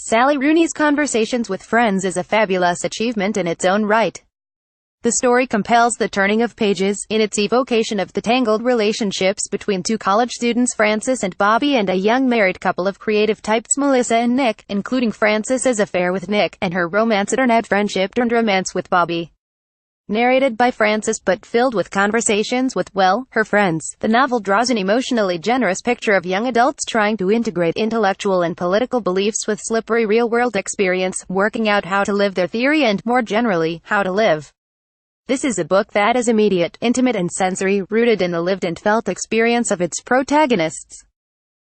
Sally Rooney's Conversations with Friends is a fabulous achievement in its own right. The story compels the turning of pages, in its evocation of the tangled relationships between two college students Frances and Bobbi and a young married couple of creative types Melissa and Nick, including Frances's affair with Nick, and her romance-turned-friendship-turned-romance with Bobbi. Narrated by Frances but filled with conversations with, well, her friends, the novel draws an emotionally generous picture of young adults trying to integrate intellectual and political beliefs with slippery real-world experience, working out how to live their theory and, more generally, how to live. This is a book that is immediate, intimate and sensory, rooted in the lived and felt experience of its protagonists.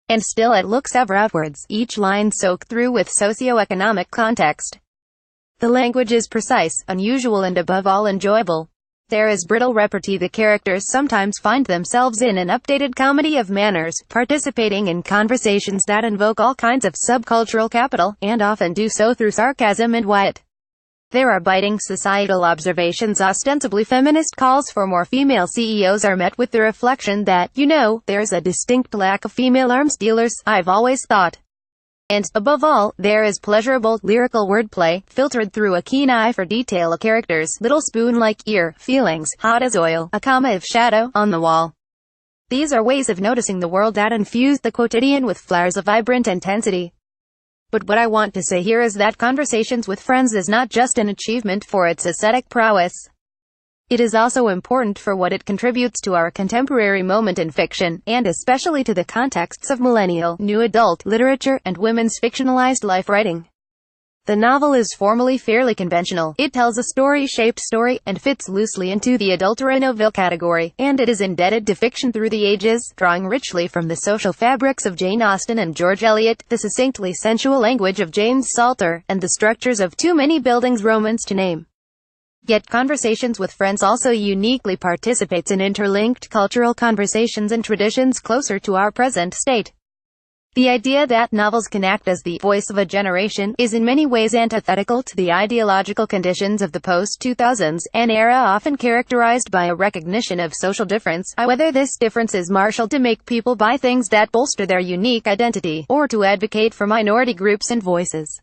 And still it looks ever outwards, each line soaked through with socio-economic context. The language is precise, unusual and above all enjoyable. There is brittle repartee. The characters sometimes find themselves in an updated comedy of manners, participating in conversations that invoke all kinds of subcultural capital, and often do so through sarcasm and wit. There are biting societal observations. Ostensibly feminist calls for more female CEOs are met with the reflection that, there's a distinct lack of female arms dealers, I've always thought. And, above all, there is pleasurable, lyrical wordplay, filtered through a keen eye for detail. A character's little spoon-like ear, feelings, hot as oil, a comma of shadow, on the wall. These are ways of noticing the world that infuse the quotidian with flowers of vibrant intensity. But what I want to say here is that Conversations with Friends is not just an achievement for its aesthetic prowess. It is also important for what it contributes to our contemporary moment in fiction, and especially to the contexts of millennial, new adult literature, and women's fictionalized life writing. The novel is formally fairly conventional. It tells a story-shaped story, and fits loosely into the adultera novelle category, and it is indebted to fiction through the ages, drawing richly from the social fabrics of Jane Austen and George Eliot, the succinctly sensual language of James Salter, and the structures of too many buildings Romans to name. Yet Conversations with Friends also uniquely participates in interlinked cultural conversations and traditions closer to our present state. The idea that novels can act as the voice of a generation is in many ways antithetical to the ideological conditions of the post-2000s, an era often characterized by a recognition of social difference, whether this difference is marshaled to make people buy things that bolster their unique identity, or to advocate for minority groups and voices.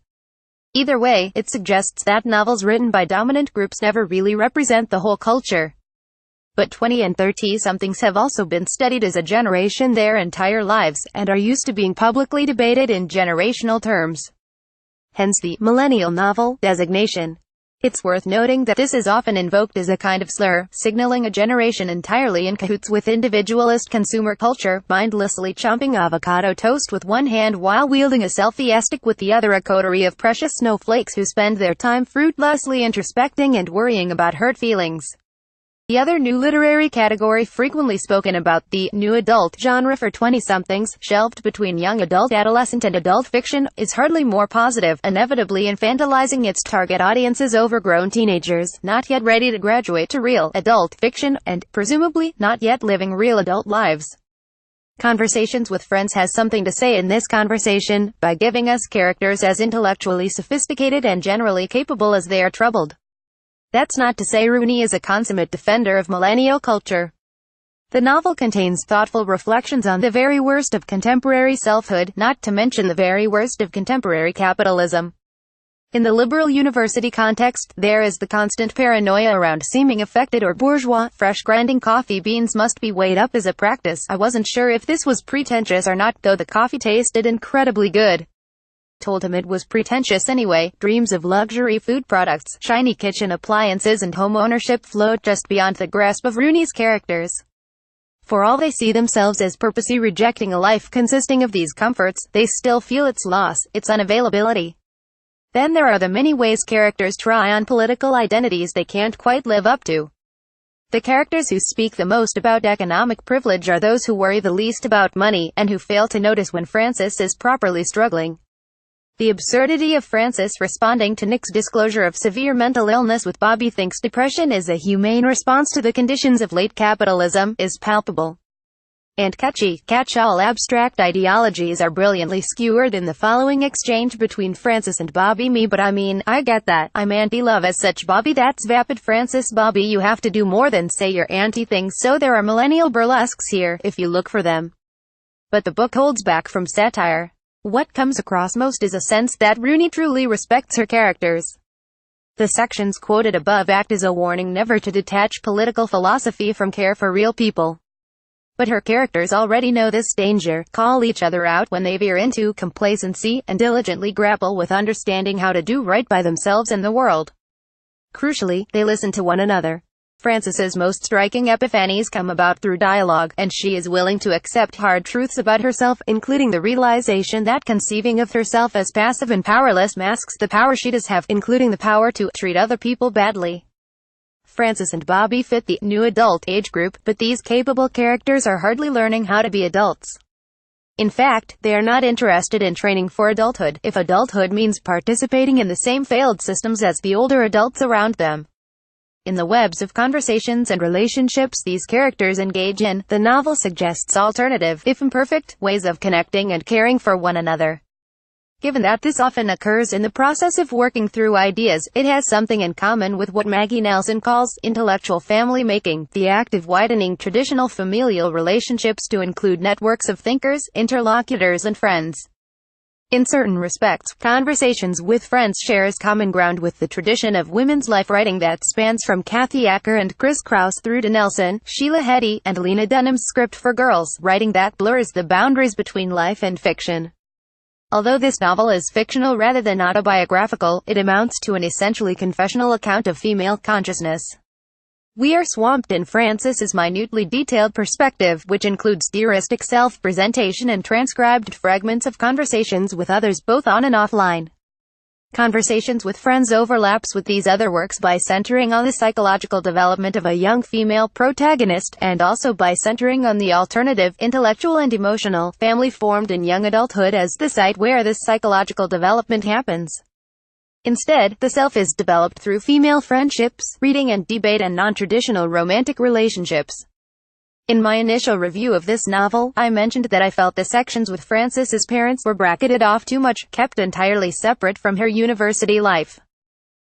Either way, it suggests that novels written by dominant groups never really represent the whole culture. But 20 and 30-somethings have also been studied as a generation their entire lives, and are used to being publicly debated in generational terms. Hence the millennial novel designation. It's worth noting that this is often invoked as a kind of slur, signaling a generation entirely in cahoots with individualist consumer culture, mindlessly chomping avocado toast with one hand while wielding a selfie stick with the other, a coterie of precious snowflakes who spend their time fruitlessly introspecting and worrying about hurt feelings. The other new literary category frequently spoken about, the new adult genre for 20-somethings, shelved between young adult, adolescent and adult fiction, is hardly more positive, inevitably infantilizing its target audiences, overgrown teenagers, not yet ready to graduate to real adult fiction, and, presumably, not yet living real adult lives. Conversations with Friends has something to say in this conversation, by giving us characters as intellectually sophisticated and generally capable as they are troubled. That's not to say Rooney is a consummate defender of millennial culture. The novel contains thoughtful reflections on the very worst of contemporary selfhood, not to mention the very worst of contemporary capitalism. In the liberal university context, there is the constant paranoia around seeming affected or bourgeois. Fresh grinding coffee beans must be weighed up as a practice. I wasn't sure if this was pretentious or not, though the coffee tasted incredibly good. Told him it was pretentious anyway. Dreams of luxury food products, shiny kitchen appliances and home ownership float just beyond the grasp of Rooney's characters. For all they see themselves as purposely rejecting a life consisting of these comforts, they still feel its loss, its unavailability. Then there are the many ways characters try on political identities they can't quite live up to. The characters who speak the most about economic privilege are those who worry the least about money, and who fail to notice when Frances is properly struggling. The absurdity of Frances responding to Nick's disclosure of severe mental illness with Bobbi thinks depression is a humane response to the conditions of late capitalism, is palpable. And catchy, catch-all abstract ideologies are brilliantly skewered in the following exchange between Frances and Bobbi. Me but I mean, I get that, I'm anti-love as such Bobbi, that's vapid. Frances, Bobbi, you have to do more than say you're anti-things, so there are millennial burlesques here, if you look for them. But the book holds back from satire. What comes across most is a sense that Rooney truly respects her characters. The sections quoted above act as a warning never to detach political philosophy from care for real people. But her characters already know this danger, call each other out when they veer into complacency, and diligently grapple with understanding how to do right by themselves and the world. Crucially, they listen to one another. Frances's most striking epiphanies come about through dialogue, and she is willing to accept hard truths about herself, including the realization that conceiving of herself as passive and powerless masks the power she does have, including the power to treat other people badly. Frances and Bobbi fit the new adult age group, but these capable characters are hardly learning how to be adults. In fact, they are not interested in training for adulthood, if adulthood means participating in the same failed systems as the older adults around them. In the webs of conversations and relationships these characters engage in, the novel suggests alternative, if imperfect, ways of connecting and caring for one another. Given that this often occurs in the process of working through ideas, it has something in common with what Maggie Nelson calls intellectual family making, the act of widening traditional familial relationships to include networks of thinkers, interlocutors and friends. In certain respects, Conversations with Friends shares common ground with the tradition of women's life writing that spans from Kathy Acker and Chris Kraus through to Nelson, Sheila Heti, and Lena Dunham's Script for Girls, writing that blurs the boundaries between life and fiction. Although this novel is fictional rather than autobiographical, it amounts to an essentially confessional account of female consciousness. We are swamped in Frances's minutely detailed perspective, which includes theoristic self-presentation and transcribed fragments of conversations with others both on and offline. Conversations with Friends overlaps with these other works by centering on the psychological development of a young female protagonist, and also by centering on the alternative, intellectual and emotional, family formed in young adulthood as the site where this psychological development happens. Instead, the self is developed through female friendships, reading and debate, and non-traditional romantic relationships. In my initial review of this novel, I mentioned that I felt the sections with Frances's parents were bracketed off too much, kept entirely separate from her university life.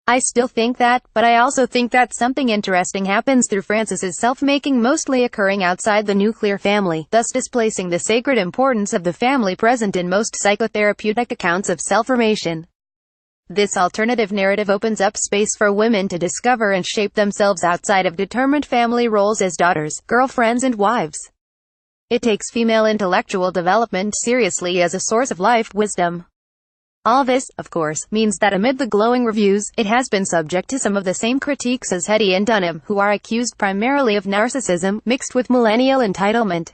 I still think that, but I also think that something interesting happens through Frances's self-making, mostly occurring outside the nuclear family, thus displacing the sacred importance of the family present in most psychotherapeutic accounts of self-formation. This alternative narrative opens up space for women to discover and shape themselves outside of determined family roles as daughters, girlfriends and wives. It takes female intellectual development seriously as a source of life wisdom. All this, of course, means that amid the glowing reviews, it has been subject to some of the same critiques as Heti and Dunham, who are accused primarily of narcissism, mixed with millennial entitlement.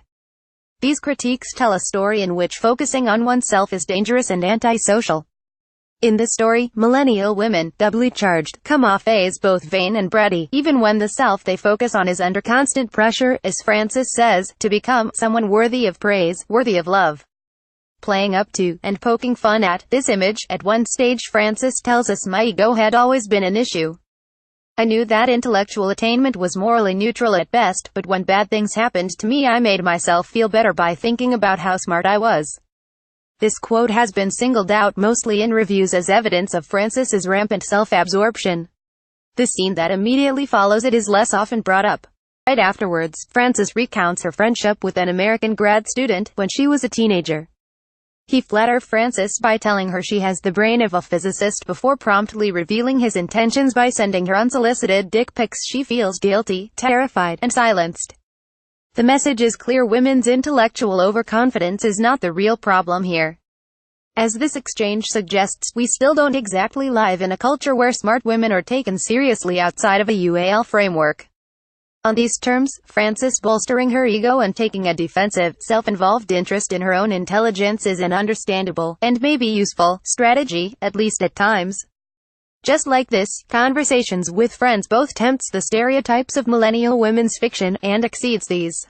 These critiques tell a story in which focusing on oneself is dangerous and antisocial. In this story, millennial women, doubly charged, come off as both vain and bratty, even when the self they focus on is under constant pressure, as Frances says, to become someone worthy of praise, worthy of love. Playing up to, and poking fun at, this image, at one stage Frances tells us my ego had always been an issue. I knew that intellectual attainment was morally neutral at best, but when bad things happened to me I made myself feel better by thinking about how smart I was. This quote has been singled out mostly in reviews as evidence of Frances's rampant self-absorption. The scene that immediately follows it is less often brought up. Right afterwards, Frances recounts her friendship with an American grad student when she was a teenager. He flatters Frances by telling her she has the brain of a physicist before promptly revealing his intentions by sending her unsolicited dick pics. She feels guilty, terrified, and silenced. The message is clear: women's intellectual overconfidence is not the real problem here. As this exchange suggests, we still don't exactly live in a culture where smart women are taken seriously outside of a UAL framework. On these terms, Frances bolstering her ego and taking a defensive, self-involved interest in her own intelligence is an understandable, and maybe useful, strategy, at least at times. Just like this, Conversations with Friends both tempts the stereotypes of millennial women's fiction, and exceeds these.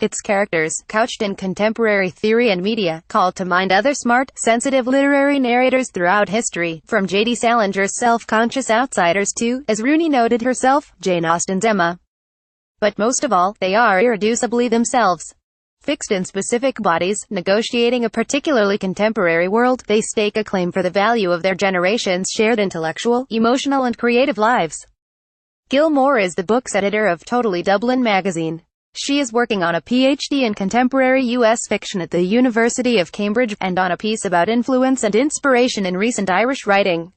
Its characters, couched in contemporary theory and media, call to mind other smart, sensitive literary narrators throughout history, from J.D. Salinger's self-conscious outsiders to, as Rooney noted herself, Jane Austen's Emma. But most of all, they are irreducibly themselves. Fixed in specific bodies, negotiating a particularly contemporary world, they stake a claim for the value of their generation's shared intellectual, emotional and creative lives. Gil Moore is the book's editor of Totally Dublin magazine. She is working on a PhD in contemporary U.S. fiction at the University of Cambridge, and on a piece about influence and inspiration in recent Irish writing.